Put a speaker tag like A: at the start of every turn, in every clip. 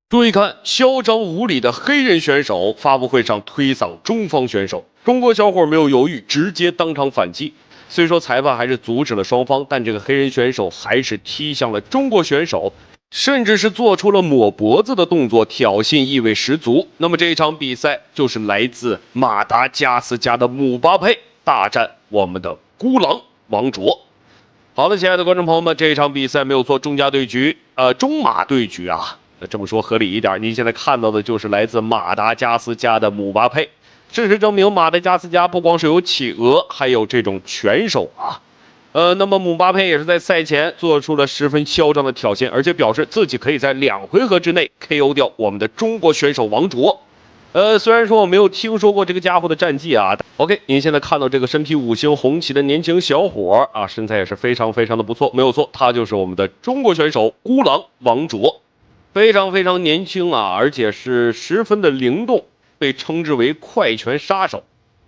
A: 注意看，囂張無禮的黑人選手發布會上推搡中方選手，中國小伙沒有猶豫，直接當場反擊。雖說裁判還是阻止了雙方，但這個黑人選手還是踢向了中國選手，甚至是做出了抹脖子的動作，挑釁意味十足。那麼這一場比賽就是來自馬達加斯加的姆巴佩大戰我們的孤狼王卓。好了，親愛的觀眾朋友們，這一場比賽沒有錯，中馬對局啊。這麼說合理一點，您現在看到的就是来自馬達加斯加的姆巴佩。事實證明，馬達加斯加不光是有企鵝，還有這種拳手啊。那麼姆巴佩也是在賽前做出了十分囂張的挑衅，而且表示自己可以在2回合之內 KO 掉我們的中國選手王卓。雖然說我沒有聽說過這個家伙的戰績啊。OK， 您現在看到這個身披5星紅旗的年輕小伙啊，身材也是非常的不錯，沒有錯，他就是我們的中國選手孤狼王卓。非常年輕啊，而且是十分的灵动，被稱之為快拳殺手。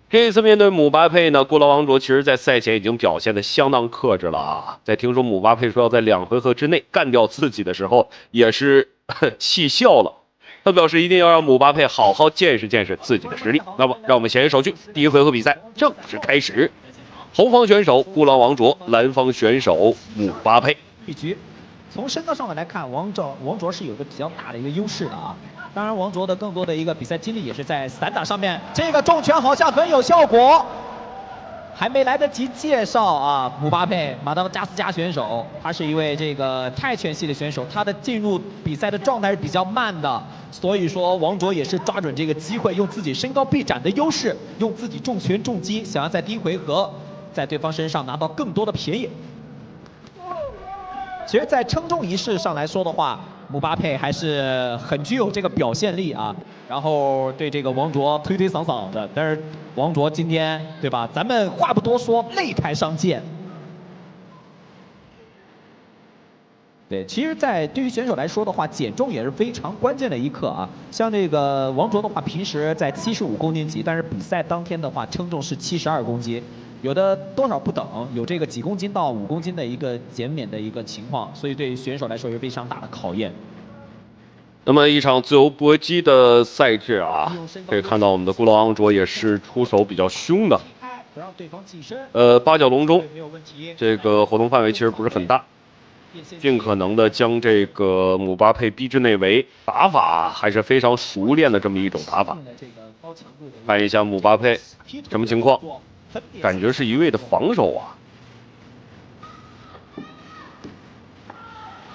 A: 這一次面對姆巴佩呢，孤狼王卓其實在賽前已經表現得相當克制了啊。在听說姆巴佩說要在2回合之內幹掉自己的時候，也是氣笑了。他表示一定要讓姆巴佩好好見識自己的實力。那麼讓我們闲言少敘，第1回合比賽正式開始。紅方選手孤狼王卓，藍方選手姆巴佩。
B: 一局。從身高上面來看，王卓是有一個比較大的一个优勢的啊。當然，王卓的更多的一個比賽經歷也是在散打上面。這個重拳好像很有效果，還沒來得及介紹啊，姆巴佩，馬達加斯加選手，他是一位這個泰拳系的選手，他的進入比賽的狀態是比較慢的，所以說王卓也是抓準這個機會，用自己身高臂展的優勢，用自己重拳重擊，想要在第1回合在對方身上拿到更多的便宜。其實，在稱重儀式上來說的話，姆巴佩還是很具有這個表現力啊。然後對這個王卓推推搡搡的，但是王卓今天對吧？咱們話不多說，擂台上見。對，其實，在對於選手來說的話，減重也是非常關鍵的一課啊。像這個王卓的話，平時在75公斤級，但是比賽當天的話，稱重是72公斤。有的多少不等，有這個幾公斤到5公斤的一個減免的一個情況，所以對選手來說是非常大的考驗。
A: 那麼一場自由搏擊的賽制啊，可以看到我們的孤狼王卓也是出手比較兇的。8角籠中，這個活動範圍其實不是很大，盡可能的將這個姆巴佩逼至內圍，打法還是非常熟練的這麼一種打法。看一下姆巴佩什麼情況？感覺是一味的防守啊，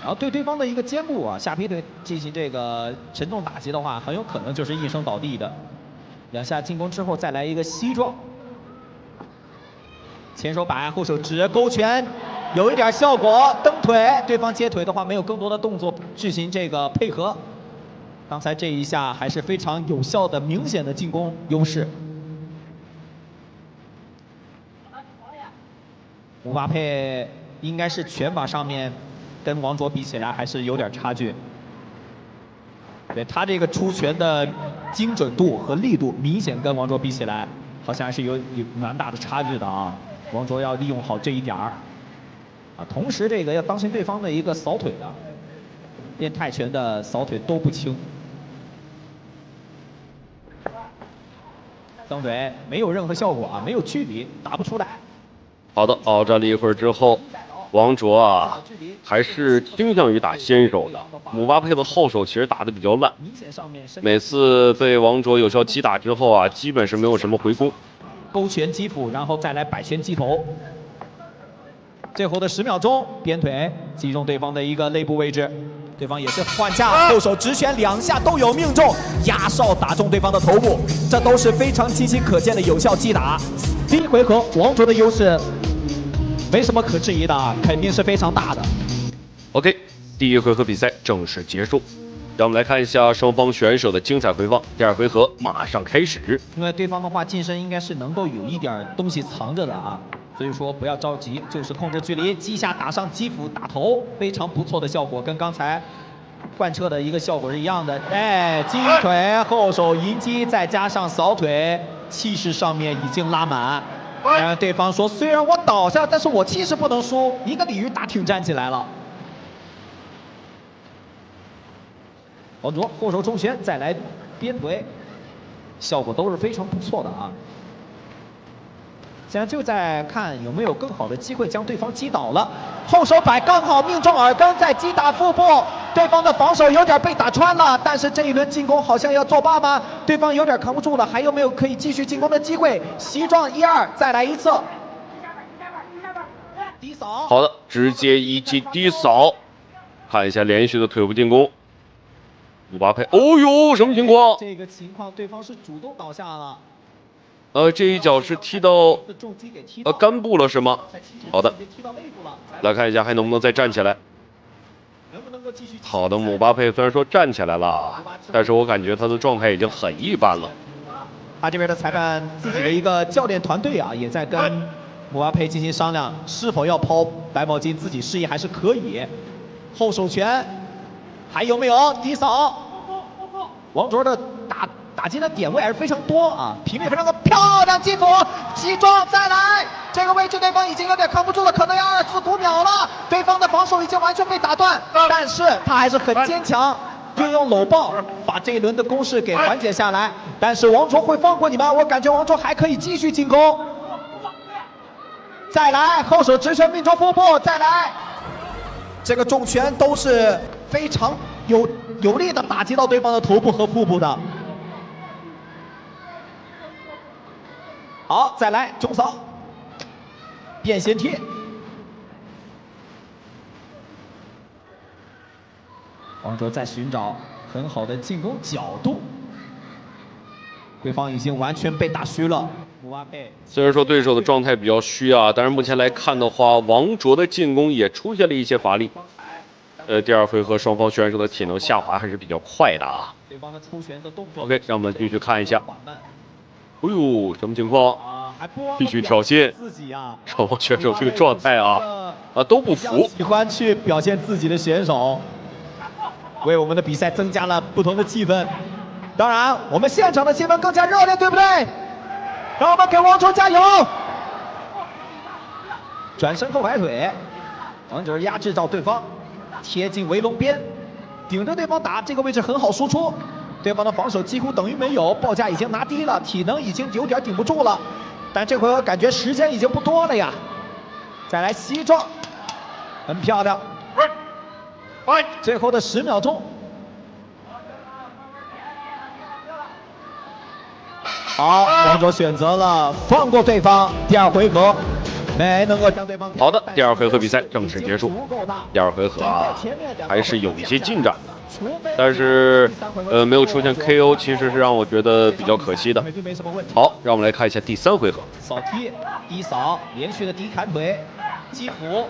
B: 然後對方的一個肩部啊、下劈腿進行這個沉重打擊的話，很有可能就是應聲倒地的。2下進攻之後再來一個膝撞，前手擺，後手直，勾拳，有一點效果，蹬腿，對方接腿的話沒有更多的動作進行這個配合。剛才這一下還是非常有效的、明顯的進攻優勢。姆巴佩應該是拳法上面跟王卓比起來還是有點差距。對，他這個出拳的精準度和力度明顯跟王卓比起來好像還是有蠻大的差距的啊。王卓要利用好這一點兒啊，同時這個要當心對方的一個掃腿的，練泰拳的掃腿都不輕。蹬腿沒有任何效果啊，沒有距離，打不出來。
A: 好的，鏖戰了一會兒之後，王卓啊還是傾向於打先手的。姆巴佩的後手其實打得比較爛，每次被王卓有效擊打之後啊，基本是沒有什麼回攻。
B: 勾拳擊腹，然後再來擺拳擊頭。最後的10秒鐘，鞭腿擊中對方的一個肋部位置，對方也是換架，後手直拳2下都有命中，壓哨打中對方的頭部，這都是非常清晰可見的有效擊打。第1回合，王卓的優勢沒什麼可質疑的啊，肯定是非常大的。
A: OK， 第1回合比賽正式結束，讓我們來看一下雙方選手的精彩回放。第2回合馬上開始。
B: 因為對方的話近身應該是能夠有一點東西藏着的啊，所以說不要着急，就是控制距離，擊下打上擊腹打頭，非常不錯的效果，跟剛才貫徹的一個效果是一樣的。哎，金腿後手迎擊，再加上掃腿，氣勢上面已經拉滿。對方說，雖然我倒下，但是我氣勢不能輸，一個鯉魚打挺站起來了。王卓后手重拳，再來鞭腿，效果都是非常不錯的啊。現在就在看有沒有更好的機會將對方擊倒了。後手擺剛好命中耳根，再擊打腹部，對方的防守有點被打穿了。但是這一輪進攻好像要作罷嗎？對方有點扛不住了，還有沒有可以繼續進攻的機會？西壯1-2，再來一次。低掃。
A: 好的，直接一記低掃。看一下連續的腿部進攻。姆巴佩，哦呦，什麼情況？
B: 這個情況，對方是主動倒下了。
A: 這一腳是踢到肝部了是嗎？好的，來看一下還能不能再站起來。好的，姆巴佩雖然說站起來了，但是我感覺他的狀態已經很一般了。
B: 他這邊的裁判自己的一個教練團隊啊，也在跟姆巴佩進行商量，是否要拋白毛巾，自己示意還是可以。後手拳還有沒有低掃？王卓的打擊的點位還是非常多啊，頻率非常的漂亮，擊斧西壯再來，這個位置對方已經有點扛不住了，可能要2次5秒了，對方的防守已經完全被打斷，但是他還是很堅強，運用摟抱把這一輪的攻勢給緩解下來。但是王卓會放過你嗎？我感覺王卓還可以繼續進攻，再來後手直拳命中腹部，再來，這個重拳都是非常有力的打擊到對方的頭部和腹部的。好，再來中掃，變先貼。王卓在尋找很好的進攻角度，對方已經完全被打虛了。姆巴佩
A: 雖然說對手的狀態比較虛啊，但是目前來看的話，王卓的進攻也出現了一些乏力。第二回合雙方選手的體能下滑還是比較快的啊。
B: 對方的出拳的動作。
A: OK， 讓我們繼續看一下。哎呦，什麼情況？必須挑釁雙方選手這個狀態啊，都不服。
B: 喜歡去表現自己的選手，為我們的比賽增加了不同的氣氛。當然，我們現場的氣氛更加熱烈，對不對？讓我們給王卓加油！轉身後擺腿，王卓壓制到對方，貼近圍籠邊，頂着對方打，這個位置很好輸出。對方的防守幾乎等於沒有，報價已經拿低了，體能已經有點頂不住了。但這回我感覺時間已經不多了呀。再來西壯，很漂亮。最後的10秒鐘。好，王卓選擇了放過對方，第二回合沒能夠將對方。
A: 好的，第二回合比賽正式結束。第二回合啊，還是有一些進展的。但是，沒有出現 KO， 其實是讓我覺得比較可惜的。好，讓我們來看一下第3回合。
B: 掃踢、低掃，連續的低砍腿、擊斧，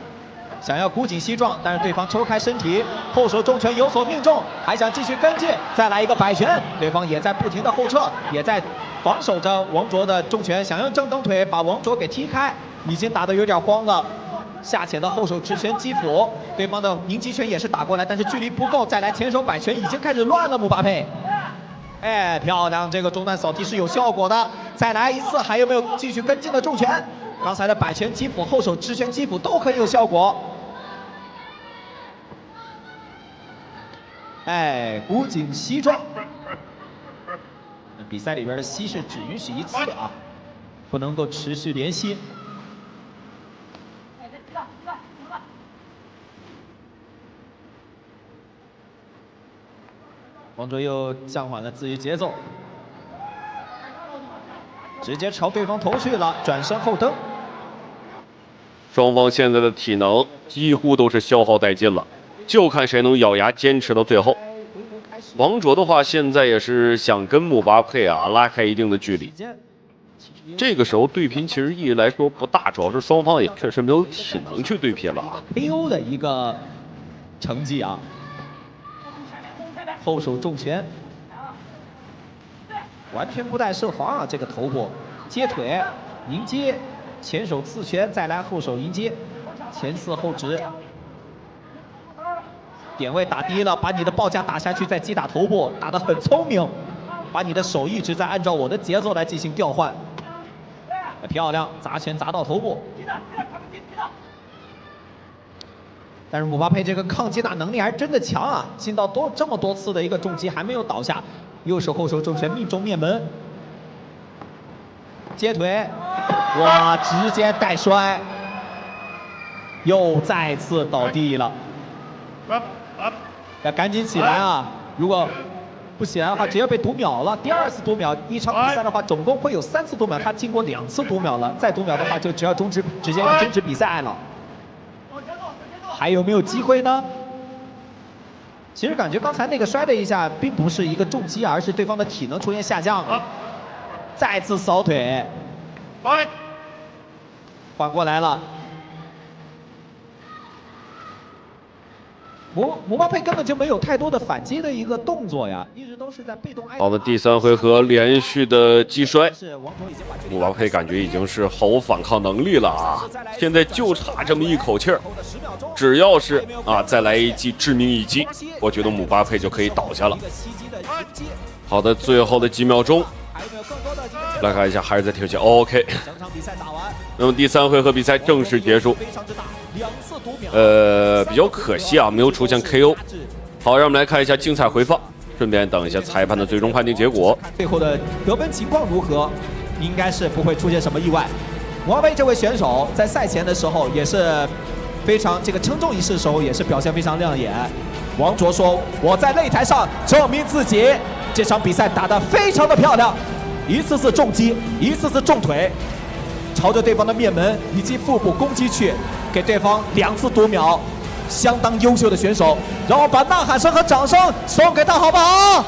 B: 想要箍緊西壯，但是對方抽開身體，後手重拳有所命中，還想繼續跟進，再來一個擺拳，對方也在不停的後撤，也在防守着王卓的重拳，想用正蹬腿把王卓給踢開，已經打得有點慌了。下潛的後手直拳擊斧，對方的迎擊拳也是打過來，但是距離不夠，再來前手擺拳已經開始亂了。姆巴佩，哎，漂亮，這個中段掃踢是有效果的。再來一次，還有沒有繼續跟進的重拳？剛才的擺拳擊斧、後手直拳擊斧都很有效果。哎，箍緊西壯。比賽裡邊的膝是只允許1次啊，不能夠持續連吸。王卓又降緩了自己節奏，直接朝對方頭去了，轉身後蹬。
A: 雙方現在的體能幾乎都是消耗殆盡了，就看誰能咬牙堅持到最後。王卓的話，現在也是想跟姆巴佩啊拉開一定的距離。這個時候對拼其實意義來說不大，主要是雙方也確實沒有體能去對拼了。
B: KO 的一個成績啊。後手重拳，完全不帶設防啊！這個頭部接腿迎接，前手刺拳，再來後手迎接，前刺後直，點位打低了，把你的報價打下去，再擊打頭部，打得很聰明，把你的手一直在按照我的節奏來進行調換，漂亮，砸拳砸到頭部。但是姆巴佩这个抗击打能力还真的强啊，进到这么多次的一个重击还没有倒下，右手后手重拳命中面门，接腿，哇，直接带摔，又再次倒地了，要趕緊起來啊！如果不起來的話，直接被讀秒了。第2次讀秒，一場比賽的話，總共會有3次讀秒，他經過2次讀秒了，再讀秒的話就只要直接終止比賽了。還有沒有機會呢？其實感覺剛才那個摔的一下，並不是一個重擊，而是對方的體能出現下降了。再次掃腿，緩過來了。姆巴佩根本就沒有太多的反擊的一個動作呀，一直都是在被動挨打。
A: 好的，第3回合連續的擊摔，姆巴佩感覺已經是毫無反抗能力了啊！現在就差這麼一口氣兒，只要是再來一記致命一擊，我覺得姆巴佩就可以倒下了。好的，最後的幾秒鐘，來看一下，還是在停下 OK。那麼第3回合比賽正式結束。比較可惜啊，沒有出現 KO。好，讓我們來看一下精彩回放，順便等一下裁判的最終判定結果。
B: 最後的得分情況如何？應該是不會出現什麼意外。姆巴佩這位選手在賽前的時候也是非常稱重儀式的時候也是表現非常亮眼。王卓說：“我在擂台上證明自己，這場比賽打得非常的漂亮，一次次重擊，一次次重腿，朝着對方的面門以及腹部攻擊去。”給對方2次讀秒，相當優秀的選手，讓我把吶喊聲和掌聲送給他，好不好？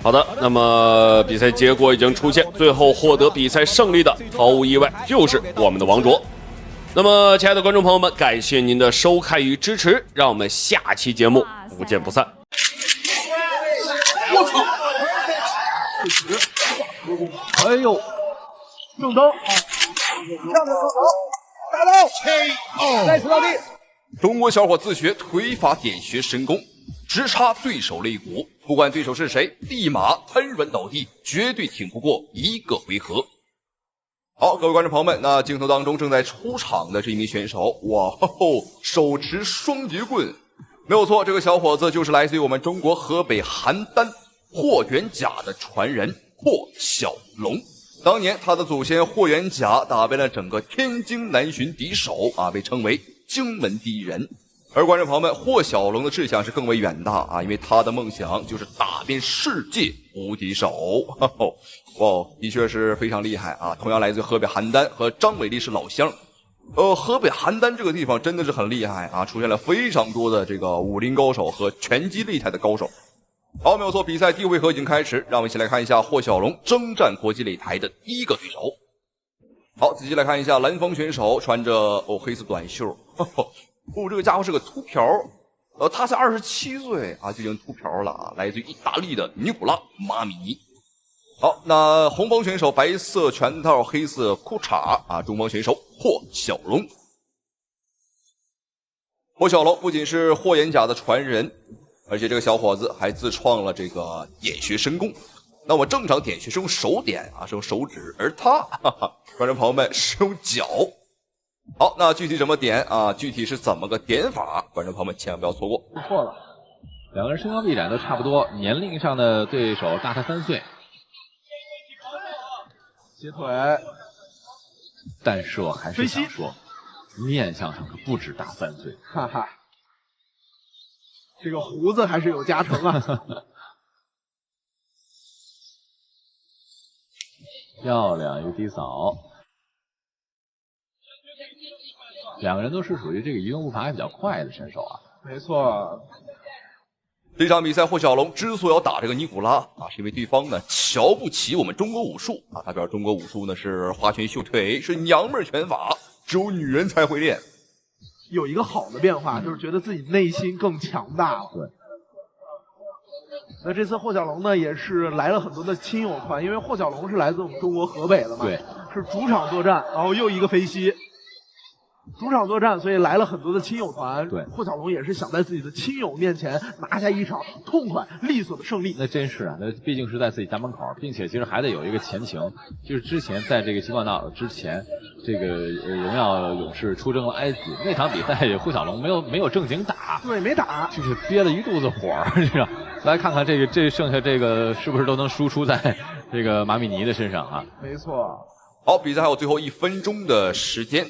A: 好的，那麼比賽結果已經出現，最後獲得比賽勝利的，毫無意外就是我們的王卓。那麼，親愛的觀眾朋友們，感謝您的收看與支持，讓我們下期節目不見不散。
C: 我操！哎呦，正蹬，上面打倒，再次倒地。
D: 中国小伙自学腿法点穴神功，直插对手肋骨，不管对手是誰，立馬癱軟倒地，絕對挺不過一個回合。好，各位觀眾朋友們，那鏡頭當中正在出場的這一名選手，哇吼，手持雙截棍，沒有錯，這個小伙子就是來自於我們中國河北邯鄲霍元甲的傳人霍小龍。當年他的祖先霍元甲打敗了整個天津南巡敵手啊，被稱為荊門第一人。而觀眾朋友們，霍小龍的志向是更為遠大啊，因為他的夢想就是打遍世界無敵手。哇，的確是非常厲害啊！同樣來自河北邯鄲，和張偉麗是老鄉。河北邯鄲這個地方真的是很厲害啊，出現了非常多的這個武林高手和拳擊擂台的高手。好，沒有錯，比賽第一回合已經開始，讓我們一起來看一下霍小龍征戰國際擂台的第一個對手。好，仔細來看一下藍方選手，穿着黑色短袖，這個家伙是個禿瓢，他才27歲啊，就已經禿瓢了啊，來自於意大利的尼古拉馬米尼。好，那紅方選手白色拳套黑色褲衩啊，中方選手霍小龍。霍小龍不僅是霍元甲的傳人，而且這個小伙子還自創了這個點穴神功。那我正常點穴是用手點啊，是用手指，而他觀眾朋友們是用腳。好，那具體怎麼點啊？具體是怎麼個點法？觀眾朋友們千萬不要錯過。
C: 不錯了，兩個人身高臂展都差不多，年齡上的對手大他3歲。接腿，但是我還是想說，面相上可不止大3歲。哈哈，這個鬍子還是有加成啊。漂亮，一個低掃。兩個人都是屬於這個移動步伐還比較快的選手啊。沒錯。
D: 這場比賽，霍小龍之所以要打這個尼古拉啊，是因為對方呢瞧不起我們中國武術啊。他表示中國武術呢是花拳繡腿，是娘們兒拳法，只有女人才會練。
E: 有一個好的變化，就是覺得自己內心更強大了。
C: 對。
E: 那這次霍小龍呢，也是來了很多的親友團，因為霍小龍是來自我們中國河北的嘛，
C: 對，
E: 是主場作戰，然後又一個飛膝。主場作戰，所以來了很多的親友團。
C: 對，
E: 霍小龍也是想在自己的親友面前拿下一場痛快利索的勝利。
C: 那真是啊，那畢竟是在自己家門口，並且其實還得有一個前情，就是之前在這個新冠大佬之前，這個榮耀勇士出征了埃及那場比賽，霍小龍沒有正經打，
E: 對，沒打，
C: 就是憋了一肚子火，你知道。來看看這剩下這個是不是都能輸出在這個馬米尼的身上啊？
E: 沒錯。
D: 好，比賽還有最後1分鐘的時間。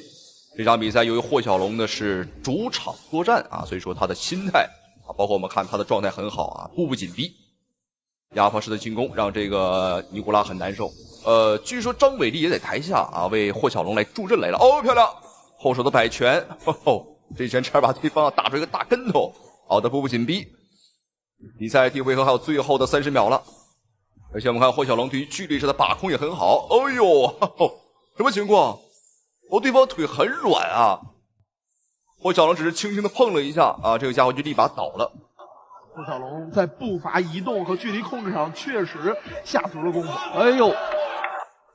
D: 這場比賽由於霍小龍呢是主場作戰啊，所以說他的心態啊，包括我們看他的狀態很好啊，步步緊逼，压迫式的进攻让這個尼古拉很難受。據說張偉麗也在台下啊為霍小龍來助陣來了。哦，漂亮，後手的擺拳，這一拳差點把對方打出一個大跟頭。好的，步步緊逼。比賽第一回合還有最後的30秒了，而且我們看霍小龍對於距離上的把控也很好。哎呦，什麼情況？对方腿很軟啊！霍小龍只是輕輕的碰了一下啊，這個家伙就立馬倒了。
E: 霍小龍在步伐移動和距離控制上確實下足了功夫。
D: 哎呦，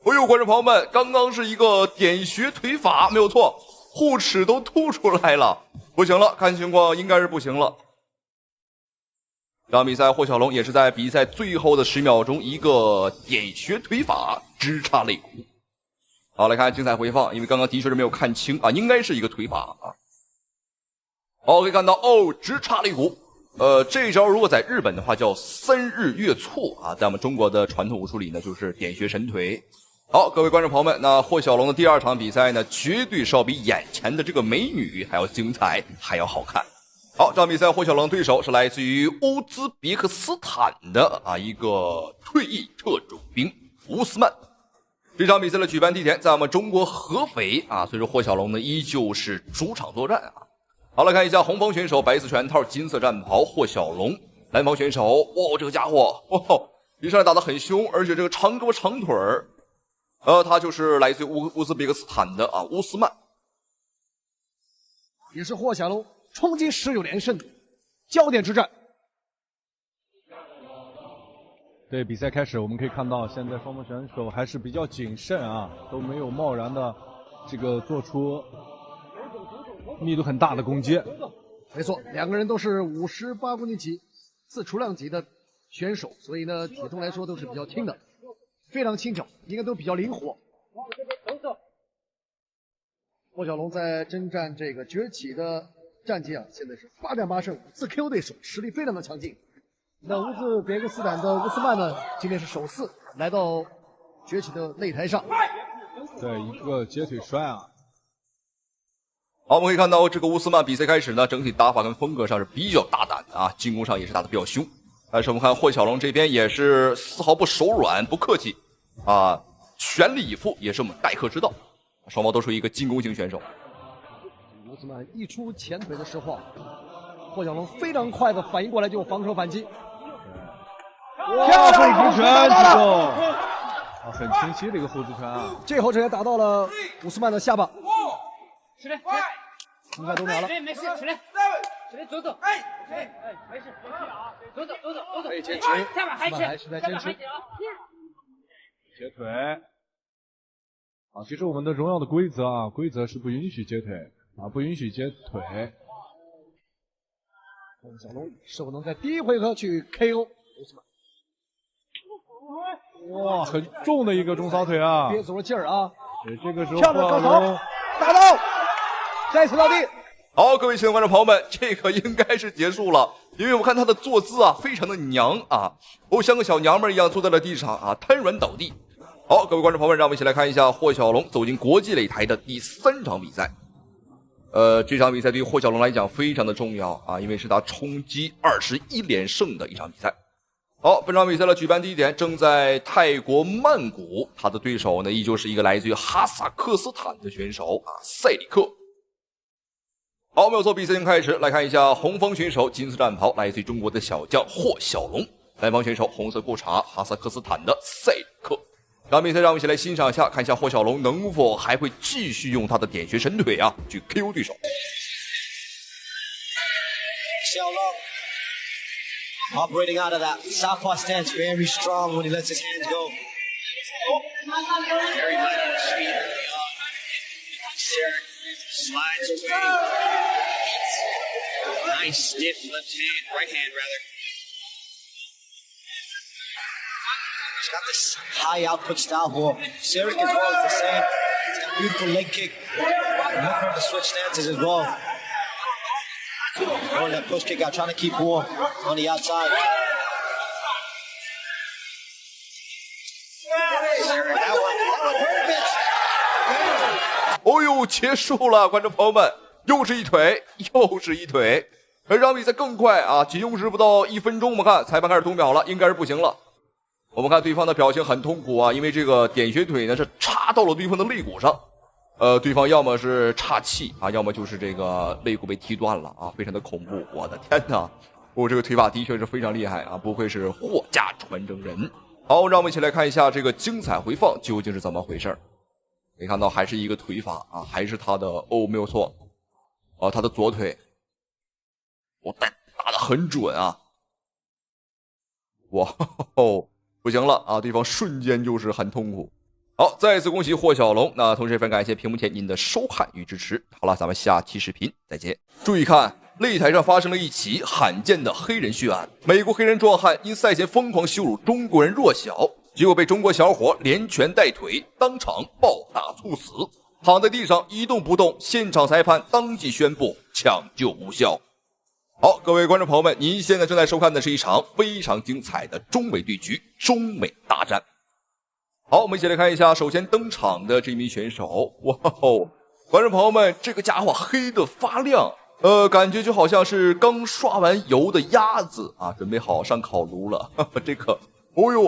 D: 觀眾朋友們，剛剛是一個點穴腿法，沒有錯，護齒都凸出來了，不行了，看情況應該是不行了。這場比賽，霍小龍也是在比賽最後的10秒鐘，一個點穴腿法直插肋骨。好，來看精彩回放，因為剛剛的確是沒有看清啊，應該是一個腿法啊。好，可以看到直插肋骨。這一招如果在日本的話叫3日月錯啊，在我們中國的傳統武術裡呢，就是點穴神腿。好，各位觀眾朋友們，那霍小龍的第2場比賽呢，絕對是要比眼前的這個美女還要精彩，還要好看。好，這場比賽霍小龍的對手是來自於烏茲別克斯坦的一個退役特種兵烏斯曼。這場比賽的舉辦地點在我們中國合肥啊，所以說霍小龍呢依舊是主場作戰啊。好，來看一下紅方選手白色拳套金色戰袍霍小龍，藍方選手这個家伙一上來打得很凶，而且這個長胳膊長腿兒，他就是來自於烏茲別克斯坦的烏斯曼，
F: 也是霍小龍衝擊19連勝焦點之戰。
G: 对，比賽開始，我們可以看到現在雙方選手還是比較謹慎啊，都沒有貿然的這個做出密度很大的攻擊。
F: 沒錯，兩個人都是58公斤級次重量級的選手，所以呢，體重來說都是比較輕的，非常輕巧，應該都比較靈活。霍小龍在征戰這個崛起的戰績啊，現在是8戰8勝5次 KO 對手，實力非常的強勁。那烏茲別克斯坦的烏斯曼呢，今天是首次來到崛起的擂台上。
G: 對，一個截腿摔啊。
D: 好，我們可以看到這個烏斯曼比賽開始呢，整體打法跟風格上是比較大膽的啊，進攻上也是打得比較兇。但是我們看霍小龍這邊也是絲毫不手軟，不客氣啊，全力以赴也是我們待客之道。雙方都屬於一個進攻型選手。
F: 烏斯曼一出前腿的時候，霍小龍非常快的反應過來就防守反擊。
G: 漂亮直拳擊中，很清晰的一個後直拳啊！
F: 這後直拳打到了烏斯曼的下巴。500多秒了。沒事，起來，走走。沒事，走走。可以堅持，烏斯曼還是在堅持。
G: 截腿。啊，其實我們的榮耀的規則啊，規則是不允許截腿啊，不允許截腿。
F: 霍小龍是否能在第一回合去 KO 烏斯曼？
G: 哇，很重的一個中掃腿啊！
F: 憋足了勁兒啊！
G: 對，這個時候
F: 漂亮高掃，打到，再次落地。
D: 好，各位親愛的觀眾朋友們，這個應該是結束了，因為我看他的坐姿啊，非常的娘啊，像個小娘們一樣坐在了地上啊，癱軟倒地。好，各位觀眾朋友們，讓我們一起來看一下霍小龍走進國際擂台的第3場比賽。這場比賽對於霍小龍來講非常的重要啊，因為是他衝擊21連勝的一場比賽。好，本場比賽的舉辦地點正在泰國曼谷，他的對手呢依舊是一個來自於哈薩克斯坦的選手塞里克。好，沒有錯，比賽已經開始，來看一下紅方選手金色戰袍來自於中國的小將霍小龍，藍方選手紅色褲衩哈薩克斯坦的塞里克。這場比賽讓我們一起來欣賞一下，看一下霍小龍能否還會繼續用他的點穴神腿啊去 KO 對手。
H: 小龍 operating out of that southpaw stance, very strong when he lets his hands go. Very much speed. slides away. Nice stiff left hand, right hand rather. He's got this high output style who Sarek as well is the same. He's got a beautiful leg kick. Look for the switch stances as well. Throwing that push kick out, trying to keep War on the outside. That one hurt a bit.
D: 哦呦，结束了，观众朋友们，又是一腿，又是一腿。而这场比赛更快啊，仅用时不到1分钟，我们看裁判开始读秒了，应该是不行了。我们看对方的表情很痛苦啊，因为这个点穴腿呢是插到了对方的肋骨上。对方要么是岔气啊，要么就是这个肋骨被踢断了啊，非常的恐怖。我的天哪，这个腿法的确是非常厉害啊，不愧是霍家传承人。好，让我们一起来看一下这个精彩回放究竟是怎么回事。可以看到还是一个腿法啊，还是他的没有错，他的左腿，打得很准啊，哇不行了啊，对方瞬间就是很痛苦。好，再次恭喜霍小龙，那同时也非常感謝屏幕前您的收看與支持。好了，咱們下期視頻再見。注意看，擂台上發生了一起罕見的黑人血案。美國黑人壯漢因賽前瘋狂羞辱中國人弱小，結果被中國小伙連拳帶腿，當場暴打猝死，躺在地上一動不動。現場裁判當即宣布搶救無效。好，各位觀眾朋友們，您現在正在收看的是一場非常精彩的中美對局，中美大戰。好，我們一起來看一下，首先登場的這名選手，哇哦，觀眾朋友們，這個家伙黑得發亮，感覺就好像是剛刷完油的鴨子啊，準備好上烤爐了。這個，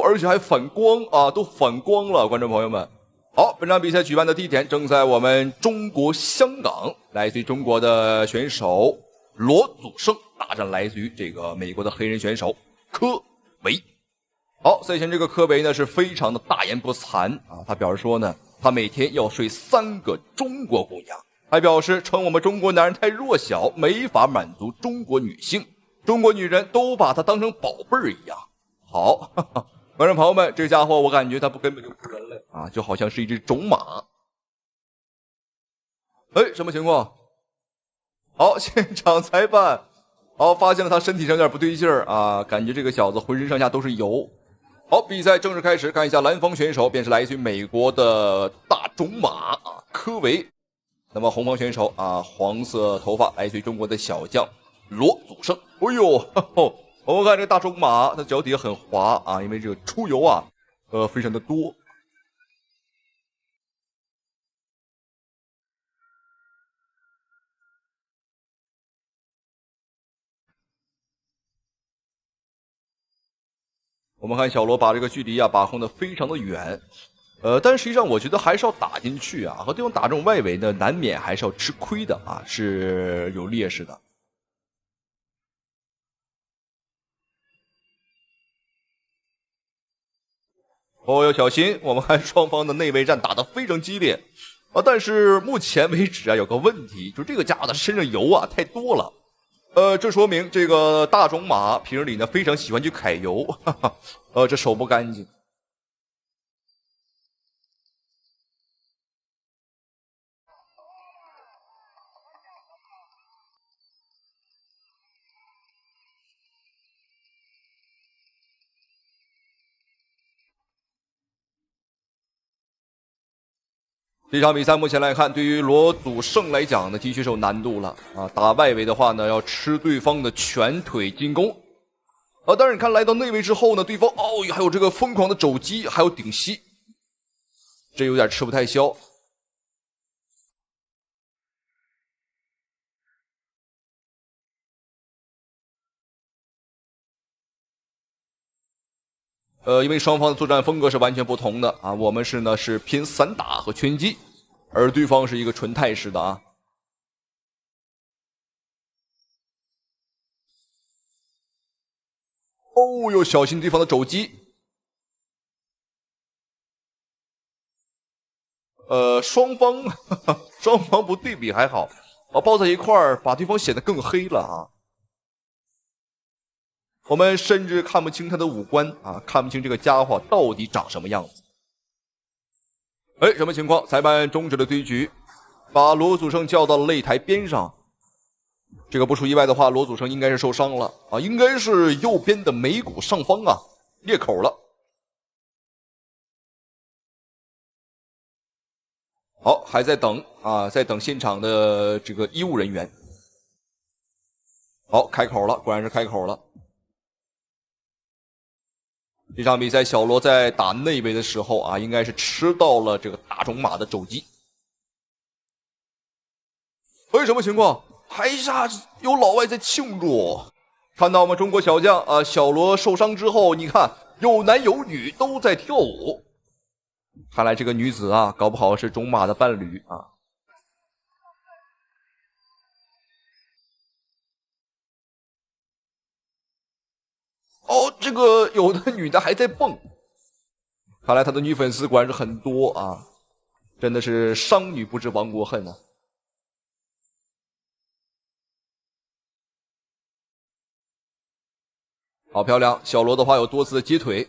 D: 而且還反光啊，都反光了，觀眾朋友們。好，本場比賽舉辦的地點正在我們中國香港，來自於中國的選手羅祖勝大戰來自於這個美國的黑人選手科維。好，賽前這個科維呢是非常的大言不慚啊，他表示說呢，他每天要睡3個中國姑娘，還表示稱我們中國男人太弱小，沒法滿足中國女性，中國女人都把他當成寶貝一樣。好，觀眾朋友們，這個家伙我感覺他根本就不是人類啊，就好像是一隻種馬。什麼情況？好，現場裁判發現了他身體上有點不對勁兒啊，感覺這個小子渾身上下都是油。好，比賽正式開始，看一下藍方選手便是來自於美國的大種馬啊，科維。那麼紅方選手啊，黃色頭髮來自於中國的小將羅祖勝。我們看這個大種馬，他腳底很滑啊，因為這個出油啊，非常的多。我們看小羅把這個距離啊把控得非常的遠，但實際上我覺得還是要打進去啊，和對方打這種外圍呢，難免還是要吃虧的啊，是有劣勢的。要小心，我們看雙方的內衛戰打得非常激烈啊，但是目前為止啊有個問題，就這個家伙他身上油啊太多了。這說明這個大種馬平日裡呢非常喜歡去揩油，這手不乾淨。這場比賽目前來看，對於羅祖勝來講呢，的確是有難度了啊！打外圍的話呢，要吃對方的拳腿進攻。但是你看來到內圍之後呢，對方還有這個瘋狂的肘擊，還有頂膝，這有點吃不太消。因為雙方的作戰風格是完全不同的啊，我們是偏散打和拳擊，而對方是一個純泰式的啊。小心對方的肘擊。雙方不對比還好，抱在一塊兒把對方顯得更黑了啊。我們甚至看不清他的五官啊，看不清這個家伙到底長什麼樣子。什麼情況？裁判終止了對局。把罗祖胜叫到了擂台边上。这个不出意外的话，罗祖胜应该是受傷了啊，應該是右邊的眉骨上方啊裂口了。好，還在等啊，在等現場的這個醫務人員。好，開口了，果然是開口了。這場比賽，小羅在打內圍的時候啊，應該是吃到了這個大種馬的肘擊。什麼情況？台下有老外在慶祝，看到我們中國小將啊，小羅受傷之後，你看有男有女都在跳舞。看來這個女子啊，搞不好是種馬的伴侶啊。哦，這個有的女的還在蹦，看來她的女粉絲果然是很多啊，真的是商女不知亡國恨啊。好漂亮，小羅的話有多次的接腿。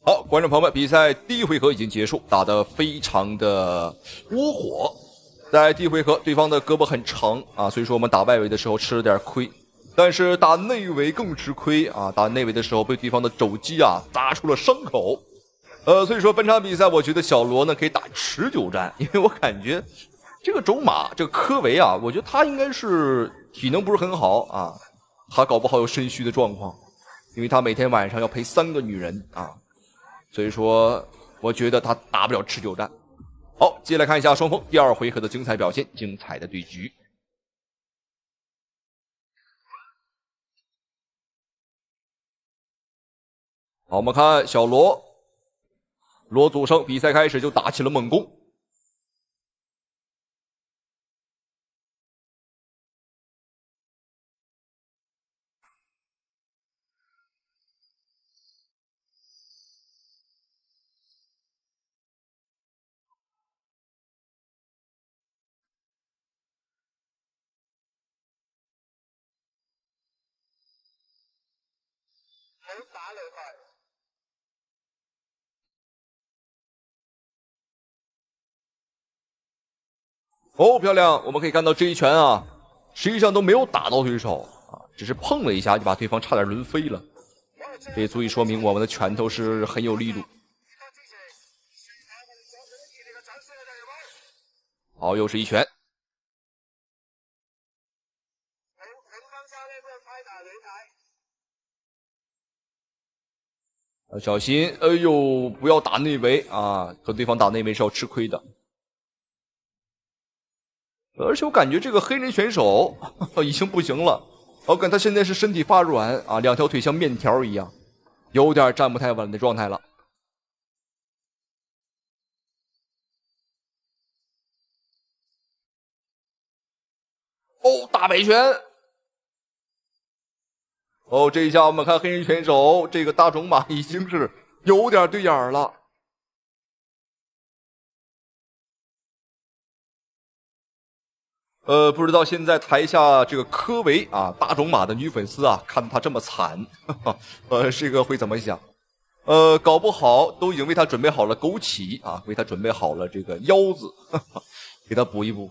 D: 好，觀眾朋友們，比賽第一回合已經結束，打得非常的窩火。在第一回合，對方的胳膊很長啊，所以說我們打外圍的時候吃了點虧，但是打內圍更吃虧啊！打內圍的時候被對方的肘擊啊砸出了傷口。所以說本場比賽，我覺得小羅呢可以打持久戰，因為我感覺這個種馬這個科維啊，我覺得他應該是體能不是很好啊，他搞不好有腎虛的狀況，因為他每天晚上要陪3個女人啊。所以說我覺得他打不了持久戰。好，接下來看一下雙方第二回合的精彩表現，精彩的對局。好，我們看小羅祖勝比賽開始就打起了猛攻。哦，漂亮！我們可以看到這一拳啊，實際上都沒有打到對手啊，只是碰了一下就把對方差點掄飛了。這也足以說明我們的拳頭是很有力度。好，又是一拳。小心！哎呦，不要打內圍啊！和對方打內圍是要吃虧的。而且我感覺這個黑人選手已經不行了，我感覺他現在是身體發軟啊，兩條腿像麵條一樣，有點站不太穩的狀態了。哦，大擺拳！哦，這一下我們看黑人選手這個大種馬已經是有點對眼了。不知道現在台下這個科維啊，大種馬的女粉絲啊，看他這麼慘，這個會怎麼想？搞不好都已經為他準備好了枸杞啊，為他準備好了這個腰子，給他補一補。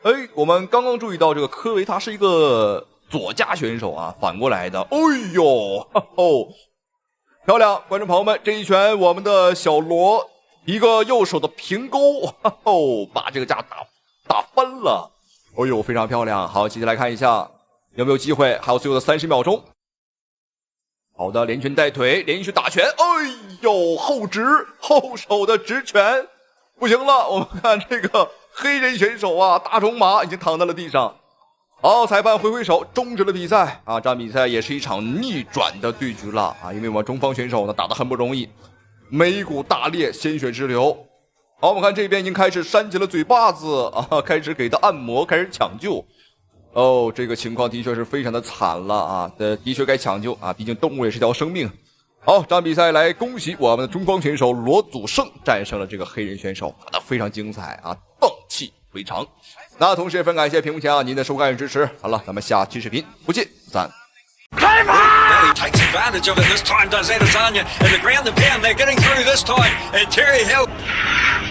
D: 哎，我們剛剛注意到這個科維，他是一個左家選手啊，反過來的。哎呦，哦，漂亮！觀眾朋友們，這一拳我們的小羅一個右手的平勾，哦，把這個架打翻了。哎呦，非常漂亮。好，接下來看一下有沒有機會，還有最後的30秒鐘。好的，連拳帶腿，連續打拳。哎呦，後手的直拳，不行了。我們看這個黑人選手啊，大種馬已經躺在了地上。好，裁判揮手終止了比賽啊！這場比賽也是一場逆轉的對局了啊！因為我們中方選手呢打得很不容易，眉骨大裂，鮮血直流。好，我们看這邊已經開始扇起了嘴巴子啊，開始給他按摩，開始搶救。哦，這個情況的確是非常的慘了啊，的確該搶救啊，畢竟動物也是條生命。好，這場比賽來恭喜我們的中方選手羅祖勝戰勝了這個黑人選手，打得非常精彩啊，蕩氣回腸。那同時也非常感謝屏幕前您的收看與支持。好了，咱們下期視頻不見不散。
I: 開拍 takes advantage of it this time, does Adesanya, and the ground and pound, they're getting through this time, and Terry Hill.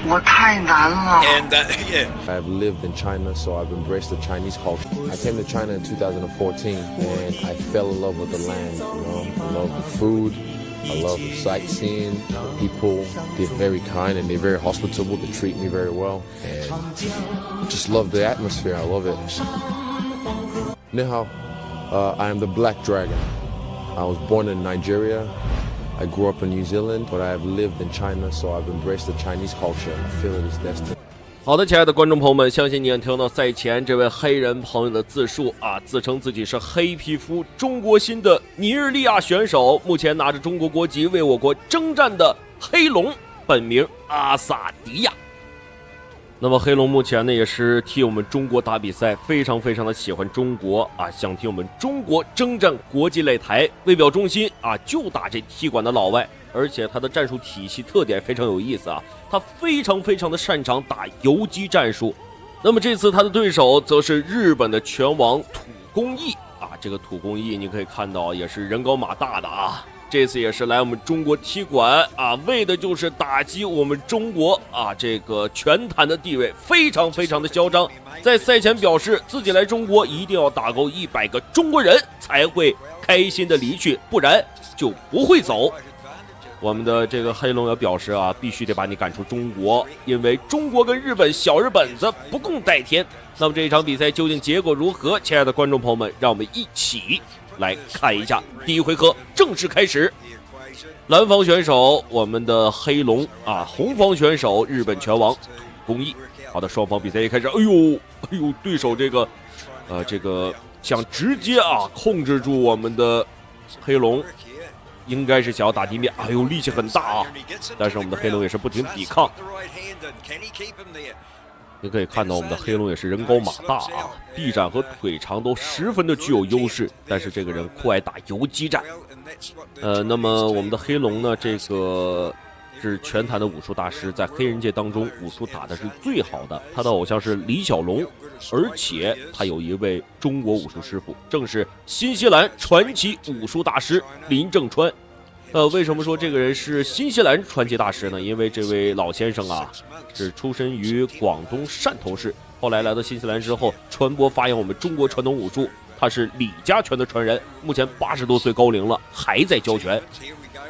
J: 我太难了。
I: And, yeah.
K: I've lived in China, so I've embraced the Chinese culture. I came to China in 2014, and I fell in love with the land, you know. I love the food, I love the sightseeing. The people, they're very kind, and they're very hospitable. They treat me very well, and I just love the atmosphere. I love it. 你好。I am the Black Dragon. I was born in Nigeria. I grew up in New Zealand, but I have lived in China, so I've embraced the Chinese culture. I feel it is destiny.
A: 好的，亲爱的观众朋友们，相信你也听到赛前这位黑人朋友的自述啊，自称自己是黑皮肤中国心的尼日利亚选手，目前拿着中国国籍为我国征战的黑龙，本名阿萨迪亚。那么黑龙目前呢也是替我们中国打比赛，非常的喜欢中国啊，想替我们中国征战国际擂台，为表忠心啊，就打这踢馆的老外。而且他的战术体系特点非常有意思啊，他非常的擅长打游击战術。那麼這次他的對手則是日本的拳王土公義啊，這個土公義你可以看到也是人高馬大的啊。這次也是來我們中國踢館啊，為的就是打擊我們中國啊這個拳壇的地位，非常的囂張。在賽前表示自己來中國一定要打夠100個中國人才會開心的離去，不然就不會走。我們的這個黑龍也表示啊，必須得把你趕出中國，因為中國跟日本小日本子不共戴天。那麼這一場比賽究竟結果如何？親愛的觀眾朋友們，讓我們一起來看一下第一回合正式開始。藍方選手我們的黑龍啊，紅方選手日本拳王土公義。好的，雙方比賽一開始，哎呦，對手這個想直接啊控制住我們的黑龍，應該是想要打地面，哎呦，力氣很大啊！但是我們的黑龍也是不停抵抗。你可以看到我們的黑龍也是人高馬大啊，臂展和腿長都十分的具有優勢，但是這個人酷愛打游擊戰。那麼我們的黑龍呢，這個是拳壇的武術大師，在黑人界當中武術打的是最好的，他的偶像是李小龍，而且他有一位中國武術師傅，正是新西蘭傳奇武術大師林正川。為什麼說這個人是新西蘭傳奇大師呢？因為這位老先生啊，是出身於廣東汕頭市，後來來到新西蘭之後，傳播發揚我們中國傳統武術。他是李家拳的傳人，目前80多歲高齡了，還在教拳。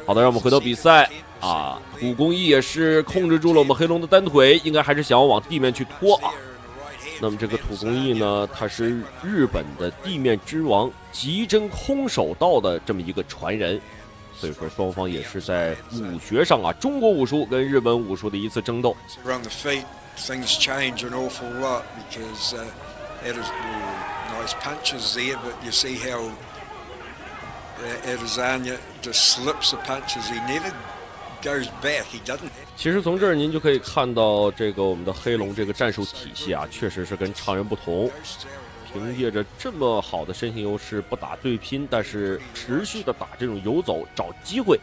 A: 好的，讓我們回到比賽啊，土公義也是控制住了我們黑龍的單腿，應該還是想要往地面去拖啊。那麼這個土公義呢，他是日本的地面之王極真空手道的這麼一個傳人。所以說雙方也是在武學上啊，中國武術跟日本武術的一次爭鬥。
I: Around the feet, things change an awful lot because nice punches there, but you see how Adesanya just slips the punches. He never goes back. He doesn't.
A: 其實從這兒您就可以看到，這個我們的黑龍這個戰術體系啊，確實是跟常人不同。憑借着這麼好的身形優勢，不打對拼，但是持續的打這種游走找機會，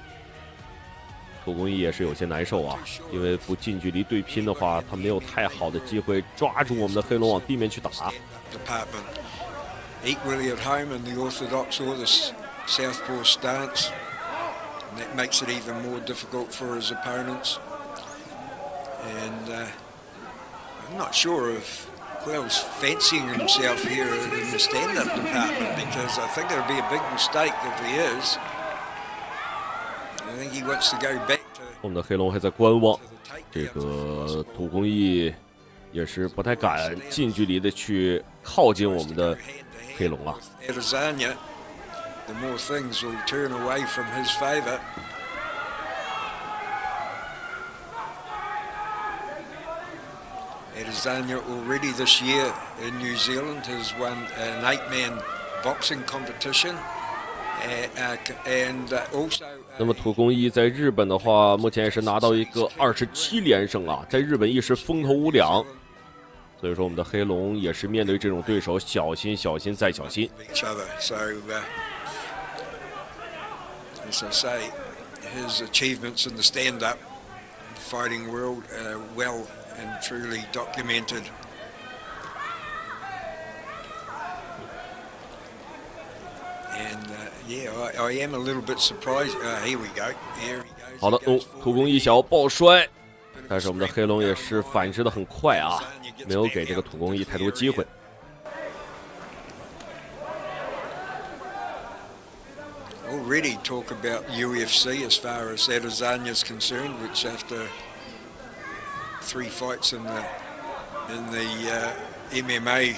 A: 土公義也是有些難受啊，因為不近距離對拼的話，他沒有太好的機會抓住我們的黑龍往地面去打。
I: Equally at home in the orthodox or the southpaw stance, and that makes it even more difficult for his opponents. And I'm not sure if Quayle's fancying himself here in the stand-up department, because I think it would be a big mistake if he is. I think he wants to go back to.
A: 我们的黑龍還在觀望，這個土公義也是不太敢近距離的去靠近我們的黑龍啊。
I: Adesanya, the more things will turn away from his favor. Adesanya already this year in New Zealand has won an 8-man boxing competition.
A: 那么土公一在日本的话，目前也是拿到一个27连胜啊，在日本一时风头无两。所以说，我们的黑龙也是面对这种对手，小心、小心再小心。
I: As I say, his achievements in the stand-up fighting world are well and truly documented. And yeah, I am a little bit surprised. Here we go. Here he goes.
A: 好的，土公一小抱摔，但是我们的黑龙也是反制的很快啊，没有给这个土公一太多机会。
I: Already talk about UFC as far as Adesanya is concerned, which after 3 fights in the MMA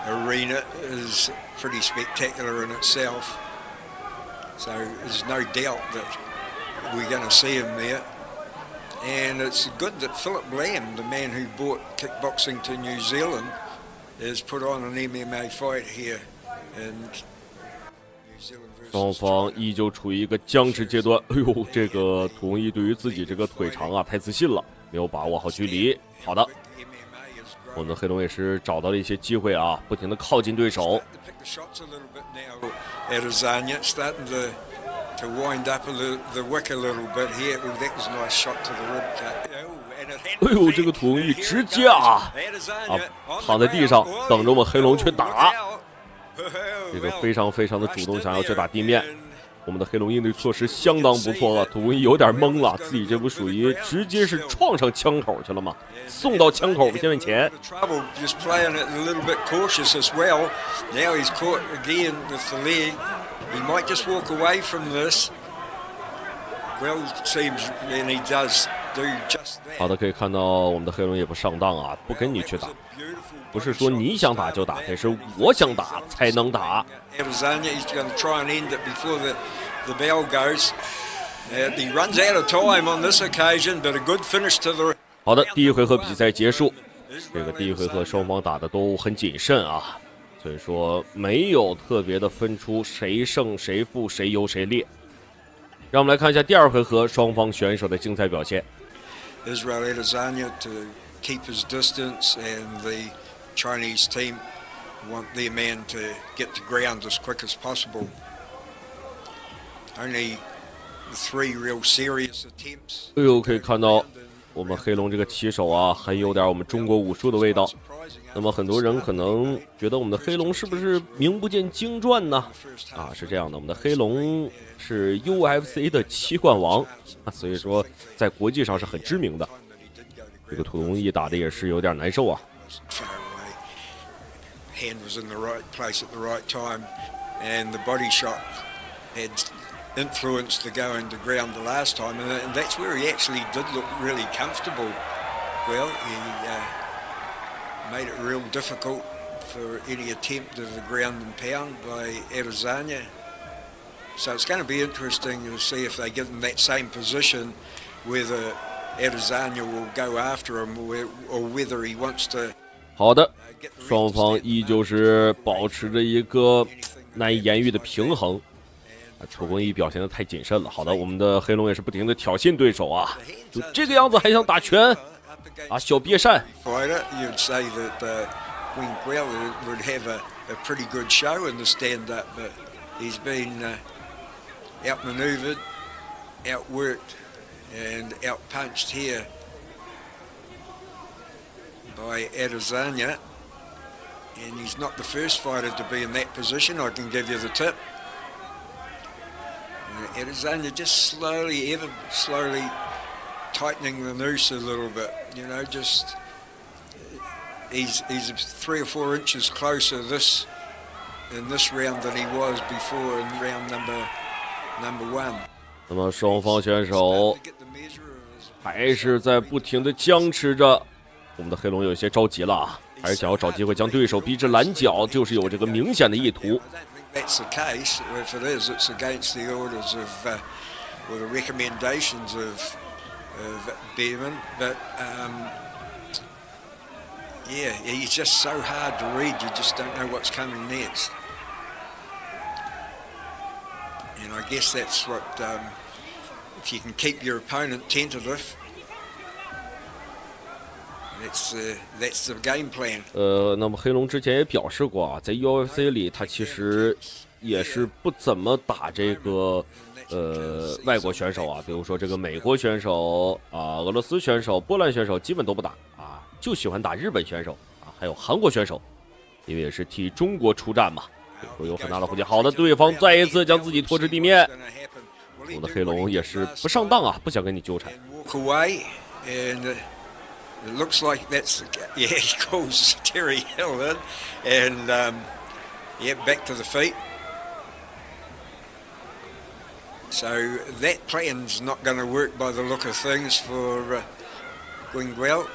I: arena is pretty spectacular in itself. So there's no doubt that we're going to see him there. And it's good that Philip Lamb, the man who brought kickboxing to New Zealand, has put on an MMA fight here in New Zealand.
A: 双方依旧处于一个僵持阶段。哎呦，这个土公一对于自己这个腿长啊太自信了，没有把握好距離。好的，我们的黑龙也是找到了一些机会啊，不停的靠近对手。
I: Adesanya starting to wind up the wick a little bit here. Oh, that was a nice shot to the rib cut.
A: 哎呦，这个土公一直接躺在地上等着我们黑龙去打。这个非常的主动，想要去打地面。我们的黑龙应对措施相当不错啊，土公一有点懵了，自己这不属于直接是撞上枪口去了吗？送到枪口面前。
I: Just playing it a little bit cautious as well. Now he's caught again with the leg. He might just walk away from this. Well, seems and he does do just that.
A: 好的，可以看到我们的黑龙也不上当啊，不跟你去打。不是说你想打就打，也是我想打才能打。
I: Adesanya, he's going to try and end it before the bell goes. He runs out of time on this occasion, but a good finish to the.
A: 好的，第一回合比赛结束。这个第一回合双方打的都很谨慎啊，所以说没有特別的分出誰勝誰負，誰優誰劣。讓我們來看一下第二回合雙方選手的精彩表現。
I: Israel Adesanya to keep his distance, and the Chinese team want their man to get to ground as quick as possible. Only 3 real serious attempts.
A: 哎呦，可以看到我们黑龙这個棋手啊，很有點我們中國武術的味道。那麼很多人可能覺得我們的黑龍是不是名不見經傳呢？啊，是這樣的，我們的黑龍是 UFC 的7冠王啊，所以說在國際上是很知名的。這個土公一打的也是有點難受啊。
I: Hand was in the right place at the right time, and the body shot had influenced the going to ground the last time, and that's where he actually did look really comfortable. Well, he made it real difficult for any attempt of the ground and pound by Adesanya. So it's going to be interesting to see if they give him that same position, whether Adesanya will go after him or whether he wants to.
A: 好的，雙方依舊是保持着一個難以言喻的平衡。土公一表現得太謹慎了。好的，我們的黑龍也是不停的挑釁對手啊，就這個樣子還想打拳啊，小鱉扇。
I: You'd say that Wing Quell would have a pretty good show in the stand-up, but he's been outmaneuvered, outworked, and outpunched here by Adesanya, and he's not the first fighter to be in that position. I can give you the tip. Adesanya just ever slowly tightening the noose a little bit. You know, just he's 3 or 4 inches closer in this round than he was before in round number 1.
A: 那麼雙方選手還是在不停的僵持着。我們的黑龍有些着急了啊，還是想要找機會將對手逼至攔腳，就是有這個明顯的意圖。
I: That's the case. If it is, it's against the orders of or the recommendations of Behrman. But yeah, he's just so hard to read. You just don't know what's coming next. And I guess that's what, if you can keep your opponent tentative, that's the game plan.
A: 那么黑龙之前也表示过啊，在 UFC 里他其實也是不怎麼打這個外國選手啊，比如說這個美國選手啊、俄羅斯選手、波蘭選手基本都不打啊，就喜歡打日本選手啊，還有韓國選手，因為也是替中國出戰嘛，有很大的後勁。好的，對方再一次將自己拖至地面，我們的黑龍也是不上當啊，不想跟你糾纏。
I: It looks like that's he calls Terry Hill in, and back to the feet. So that plan's not going to work by the look of things for Guinguel.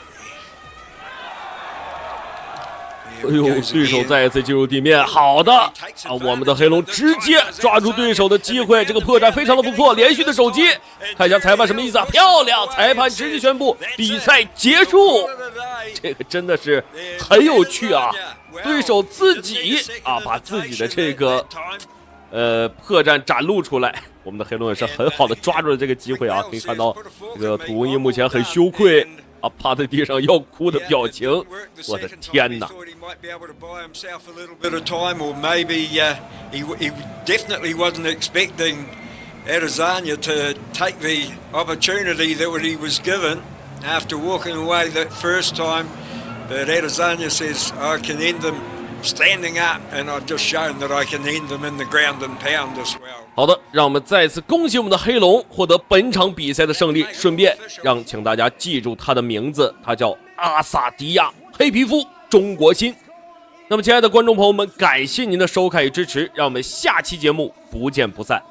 A: 哎呦，对手再一次进入地面，好的啊，我们的黑龙直接抓住对手的機會，這個破綻非常的不錯，連續的手擊，看一下裁判什麼意思啊？漂亮，裁判直接宣布比賽結束，這個真的是很有趣啊！對手自己啊把自己的這個破綻展露出來，我們的黑龍也是很好的抓住了這個機會啊！可以看到這個土文一目前很羞愧啊，趴在地上要哭的表情，我的天哪！
I: He definitely wasn't expecting Adesanya to take the opportunity that he was given after walking away that first time. But Adesanya says, I can end them standing up, and I've just shown that I can end them in the ground and pound as well.
A: 好的，讓我們再次恭喜我們的黑龍獲得本場比賽的勝利。順便請大家記住他的名字，他叫阿薩迪亞，黑皮膚，中國心。那麼，親愛的觀眾朋友們，感謝您的收看與支持，讓我們下期節目不見不散。